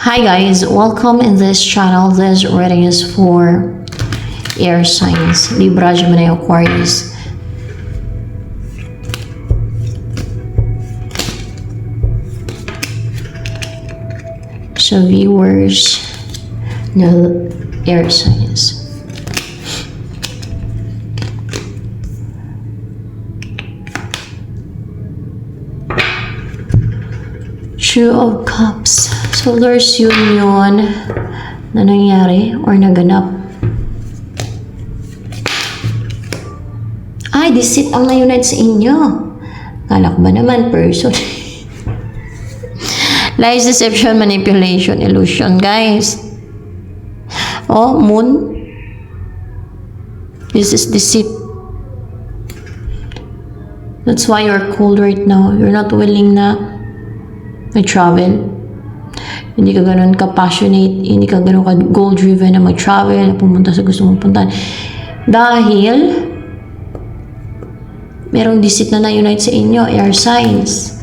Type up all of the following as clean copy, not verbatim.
Hi guys, welcome in this channel. This reading is for air signs, Libra, Gemini, Aquarius. So viewers, no air signs. Two of Cups. So there's union na nangyari or naganap. Ay, deceit ang na-unite sa inyo. Kala ko ba naman person? Lies, deception, manipulation, illusion, guys. Oh, moon. This is deceit. That's why you're cold right now. You're not willing na mag-travel. Hindi ka ganun ka-passionate, hindi ka ganun ka-goal-driven na mag-travel, na pumunta sa gusto mong puntahan. Dahil, merong deceit na na-unite sa inyo, air signs.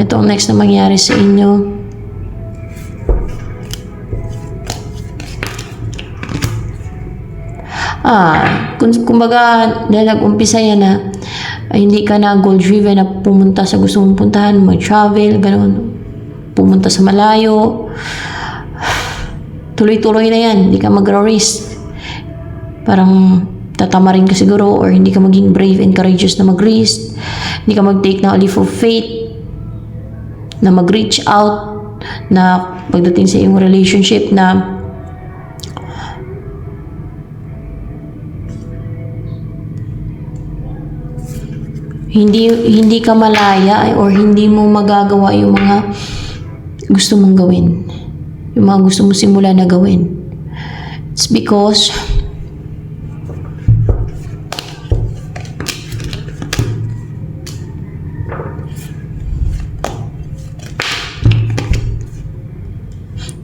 Ito ang next na mangyari sa inyo. Kumbaga, dahil nag-umpisa yan na hindi ka na goal-driven na pumunta sa gusto mong puntahan, mag-travel, gano'n, pumunta sa malayo. Tuloy-tuloy na yan, hindi ka mag-risk. Parang tatamarin ka siguro or hindi ka maging brave and courageous na mag-risk. Hindi ka mag-take na a leap of faith na mag-reach out na pagdating sa iyong relationship na hindi ka malaya or hindi mo magagawa yung mga gusto mong gawin. Yung mga gusto mo simula na gawin. It's because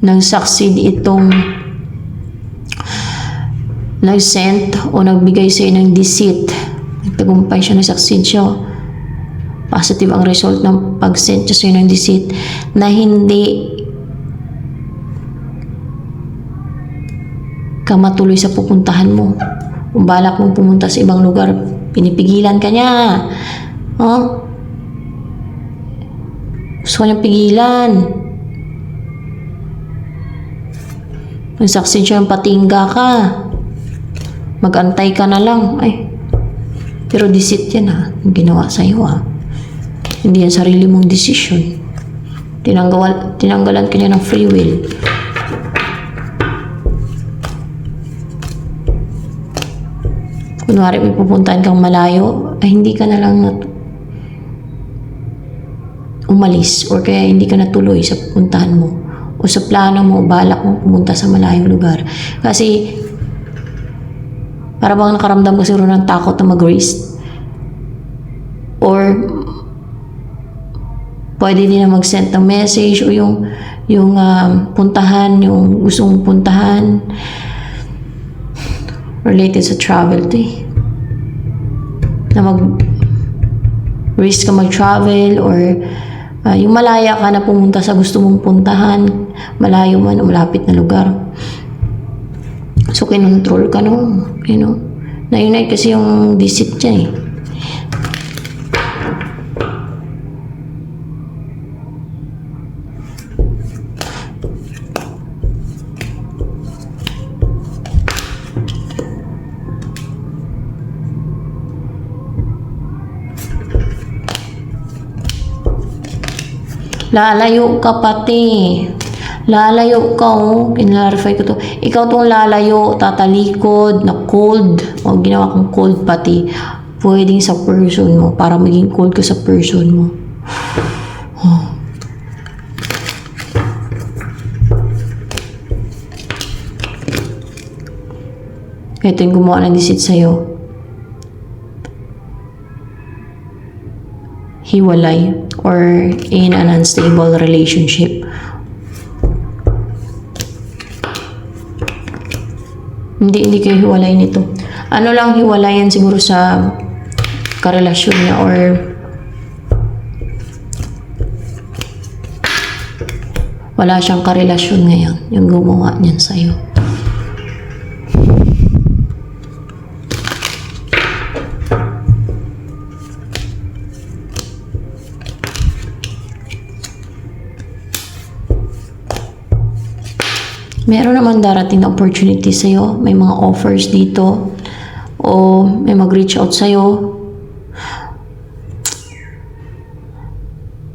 nag-succeed itong nag-send o nagbigay sa'yo ng deceit. Nagtagumpay siya, nag-succeed siya. Positive ang result ng pag-send siya sa'yo ng deceit na hindi ka matuloy sa pupuntahan mo. Kung balak mong pumunta sa ibang lugar, pinipigilan ka niya. Oh? Gusto ka niyang pigilan. Nag-succeed siya, patingga ka. Mag-antay ka na lang. Ay, pero deceit yan ha, yung ginawa sa'yo ha. Hindi yan sarili mong decision. Tinanggalan ka niya ng free will. Kunwari may pupuntahan kang malayo, ay hindi ka na lang umalis or kaya hindi ka natuloy sa pupuntahan mo o sa plano mo, balak mo pumunta sa malayong lugar. Kasi para bang nakaramdam ka siguro ng takot na mag-risk. Or pwede din na mag-send ng message o yung puntahan, yung gusto mong puntahan related sa travel to eh. Na mag-risk ka mag-travel or yung malaya ka na pumunta sa gusto mong puntahan, malayo man o malapit na lugar. So, kinontrol ka no, you know. Na-unite kasi yung deceit niya eh. Lalayo ka pati. Lalayo ka, oh. Kinlarify ko to. Ikaw tong lalayo, tatalikod, na cold. O, ginawa kong cold pati. Pwedeng sa person mo, para maging cold ka sa person mo. Oh. Ito yung gumawa ng deceit sa'yo. Hiwalay or in an unstable relationship. Hindi kayo hiwalay nito. Ano lang hiwalayan siguro sa karelasyon niya or wala siyang karelasyon ngayon, yung gumawa niyan sa'yo. Meron naman darating na opportunity sa'yo. May mga offers dito. O may mag-reach out sa'yo.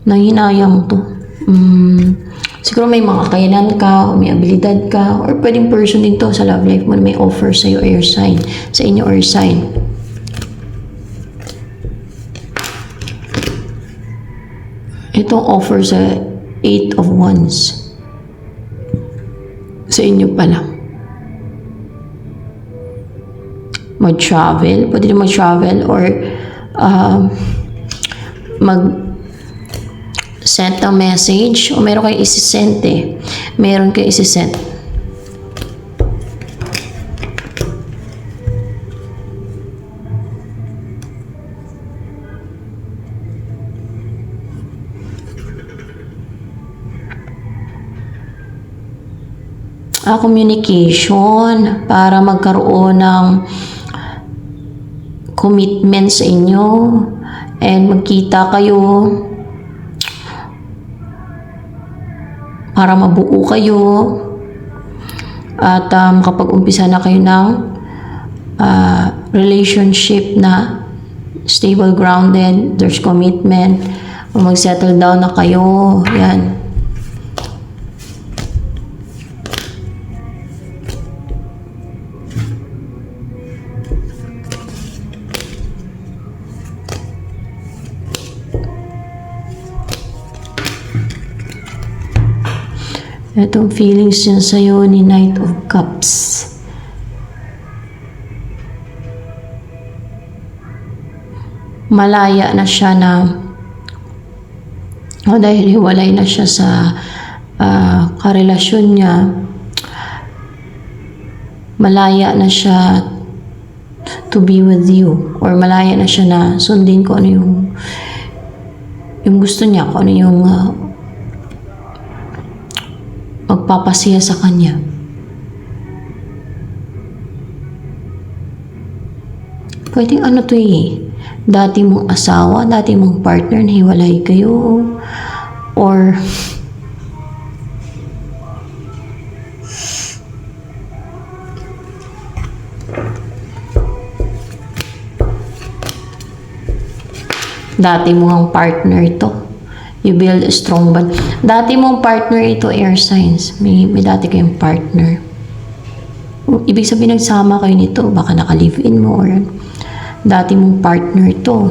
Nanghinayang to. Siguro may mga kakayanan ka, o may abilidad ka, or pwedeng person din to sa love life mo na may offer sa'yo or your sign. Sa inyo or sign. Itong offer sa 8 of Wands. Sa inyo pala. Mag-travel. Pwede din mag-travel or mag-send ng message o meron kayo isi-send eh. Meron kayo isi-send. Communication para magkaroon ng commitment sa inyo and magkita kayo para mabuo kayo at kapag umpisa na kayo ng relationship na stable, grounded, there's commitment, mag-settle down na kayo, yan. Itong feelings niya sa'yo ni Knight of Cups. Malaya na siya na dahil hiwalay na siya sa karelasyon niya. Malaya na siya to be with you. Or malaya na siya na sundin ko ano yung gusto niya, kung ano yung magpapasiya sa kanya. Pwedeng ano to eh, dati mong asawa, dati mong partner, nahiwalay kayo, or dati mong partner ito. You build a strong bond. Dati mong partner ito, air signs. May dati kayong partner. Ibig sabihin nagsama kayo nito. Baka naka-live-in mo or dati mong partner ito.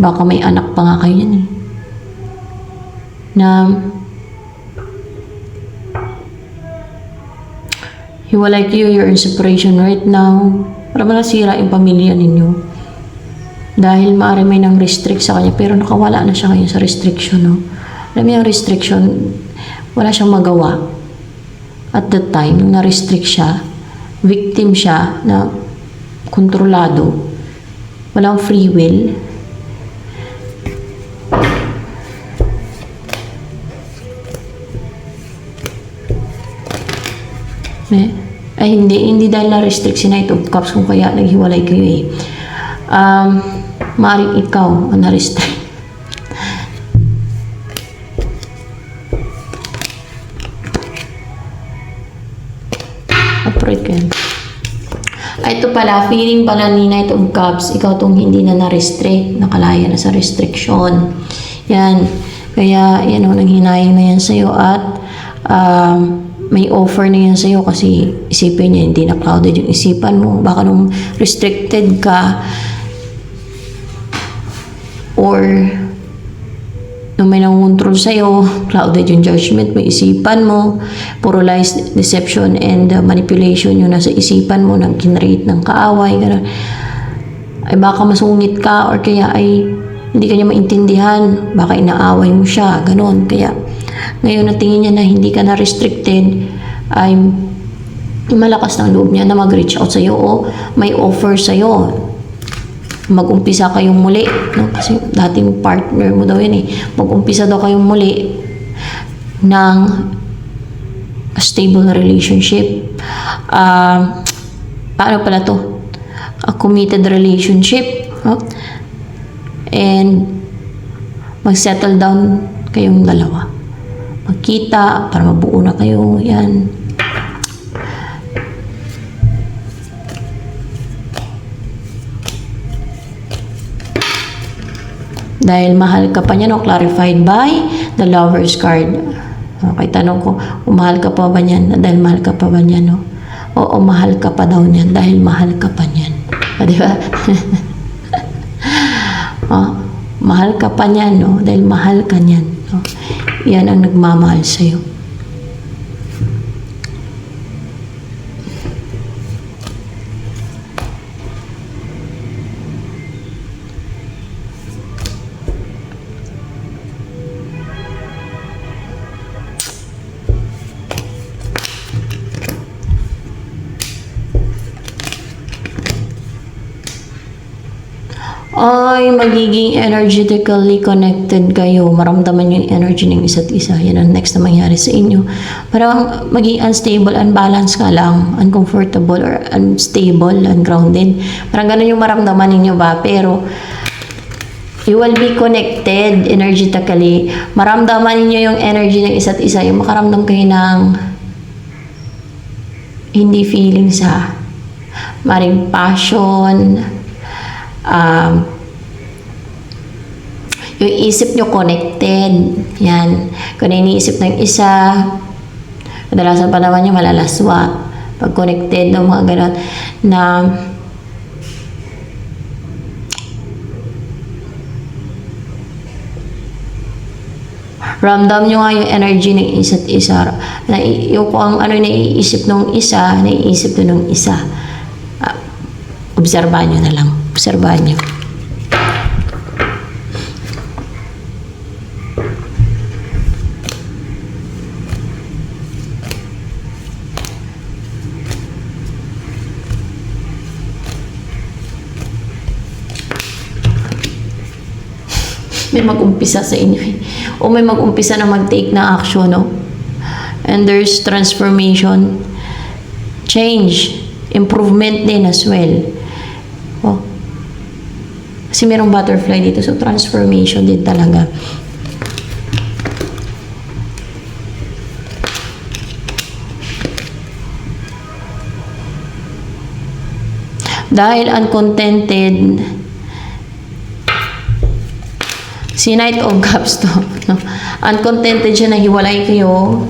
Baka may anak pa nga kayo yan eh. Na hiwalay kayo, you're in separation right now. Para masira yung pamilya ninyo. Dahil maaari may nang restrict sa kanya, pero nakawala na siya ngayon sa restriction, no? Alam mo yung restriction, wala siyang magawa. At that time, nung na-restrict siya, victim siya na kontrolado, walang free will. Ay, hindi dahil na-restrict si Knight of Cups kung kaya naghiwalay kayo eh. Maaaring ikaw ang na-restrict. Upright ka yan. Ito pala, feeling pala ni Knight of Cups, ikaw tong hindi na na-restrict, nakalaya na sa restriction. Yan. Kaya, yan o, nanghinayang na yan sa'yo at may offer na yan sa'yo kasi isipin niya, hindi na clouded yung isipan mo. Baka nung restricted ka, or nung may nangontrol sa'yo, clouded yung judgment, may isipan mo, puro lies, deception, and manipulation yung nasa isipan mo, nang kinrate ng kaaway, gano'n. Ay baka masungit ka, or kaya ay hindi ka niya maintindihan, baka inaaway mo siya, gano'n. Kaya ngayon na tingin niya na hindi ka na restricted, ay malakas ng loob niya na mag-reach out sa'yo o may offer sa'yo. mag-umpisa kayong muli, no? Kasi dating partner mo daw yun eh. Mag-umpisa daw kayong muli ng stable relationship. Paano pala to? A committed relationship, no? And mag-settle down kayong dalawa. Magkita para mabuo na kayo. Yan. Dahil mahal ka pa niya, no? Clarified by the Lover's card. Okay, tanong ko, mahal ka pa ba niyan? Dahil mahal ka pa ba niyan, no? Oo, mahal ka pa daw niyan dahil mahal ka pa niyan. Di ba? Mahal ka pa niyan, no? Dahil mahal ka niyan. No? Yan ang nagmamahal sa'yo. Ay, magiging energetically connected kayo. Maramdaman yung energy ng isa't isa. Yan ang next na mangyari sa inyo. Parang maging unstable, unbalanced ka lang, uncomfortable or unstable, ungrounded. Parang ganun yung maramdaman ninyo ba? Pero you will be connected energetically. Maramdaman ninyo yung energy ng isa't isa. Yung makaramdam kayo ng hindi feeling sa maring passion, yung isip nyo connected. Yan. Kung iniisip ng isa, kadalasan pa naman yung malalaswa. Pag connected ng mga ganon na ramdam nyo nga yung energy ng isa't isa. Na, yung kung ano naiisip ng isa, naiisip ng isa. Obserbahan nyo na lang. Obserbahan nyo. May mag-umpisa sa inyo eh. O may mag-umpisa na mag-take na action, no? And there's transformation, change, improvement din as well. Oh. Kasi merong butterfly dito, so transformation din talaga. Dahil uncontented, si Knight of Cups to. No? Uncontented siya na hiwalay kayo.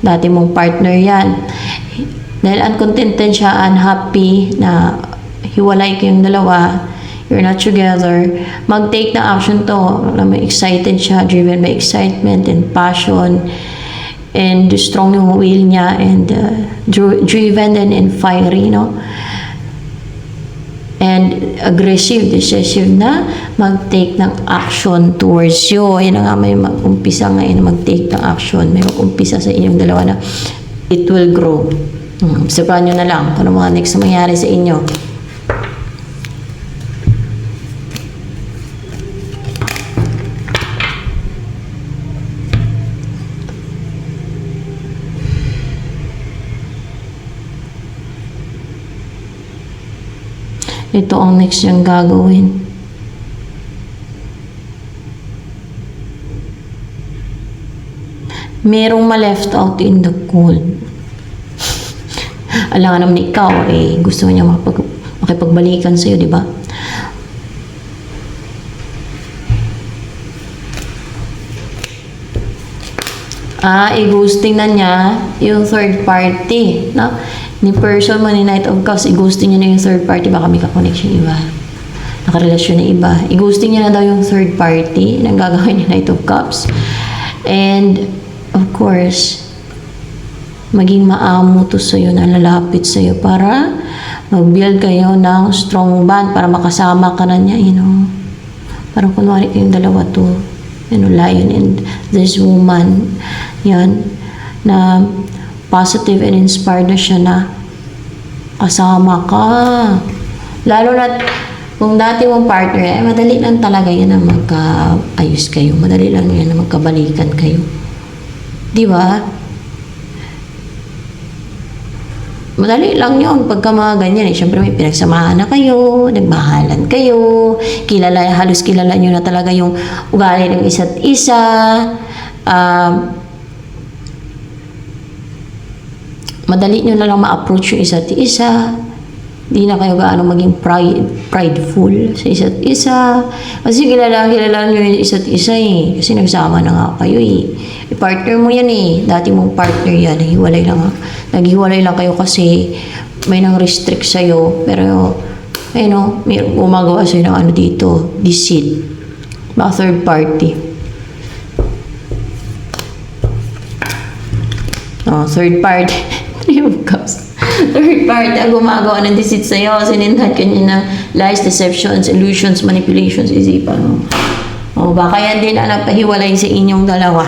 Dati mong partner yan. Dahil uncontented siya, unhappy na hiwalay kayong dalawa, you're not together, mag-take na action to. May excited siya, driven by excitement and passion, and strong yung will niya, and driven and fiery, no? And aggressive, decisive na mag-take ng action towards you. Yan nga, may mag-umpisa ngayon na mag-take ng action. May mag-umpisa sa inyong dalawa na it will grow. Observahan nyo na lang kung ano mga next na mangyari sa inyo. Ito ang next niyang gagawin. Merong ma-left out in the cold. Alam naman ikaw, gusto niya makipagbalikan sa'yo, di ba? I-ghosting na niya yung third party, no? Ni person mo, ni Knight of Cups, i-ghosting niya na yung third party, baka may kakonnection iba, nakarelasyon na iba. I-ghosting niya na daw yung third party na gagawin ni Knight of Cups. And, of course, maging maamo to sa'yo, na lalapit sa'yo para mag-build kayo ng strong bond, para makasama ka na niya, you know. Parang kunwari kayong dalawa to, you know, lion and this woman, yan, na positive and inspired na siya na kasama ka. Lalo na kung dati mong partner, madali lang talaga yan na magkaayos kayo. Madali lang yan na magkabalikan kayo. Di ba? Madali lang yun pagka mga ganyan eh. Siyempre may pinagsamahan na kayo, nagmahalan kayo, halos kilala nyo na talaga yung ugali ng isa't isa. Madali nyo na lang ma-approach yung isa't isa. Di na kayo gaano maging prideful sa isa't isa. Kasi kilala nyo yung isa't isa eh. Kasi nagsama na nga kayo eh. Partner mo yan eh. Dati mong partner yan. Naghiwalay lang kayo kasi may nang restrict sa'yo. Pero, ayun o, may gumagawa sa'yo ng ano dito. Deceit. Mga third party. Third party. Three of Cups. Third party ang gumagawa ng deceit sa'yo. Sinindahan ka niya ng lies, deceptions, illusions, manipulations, isipan mo. Baka yan din ang nagpahiwalay sa inyong dalawa.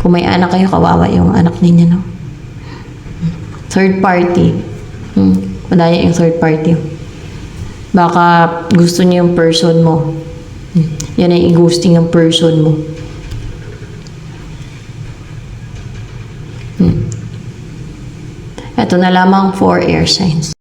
Kung may anak kayo, kawawa yung anak ninyo, no? Third party. Madaya yung third party. Baka gusto niya yung person mo. Yan ay i-ghosting yung person mo. Ito na lamang 4 air signs.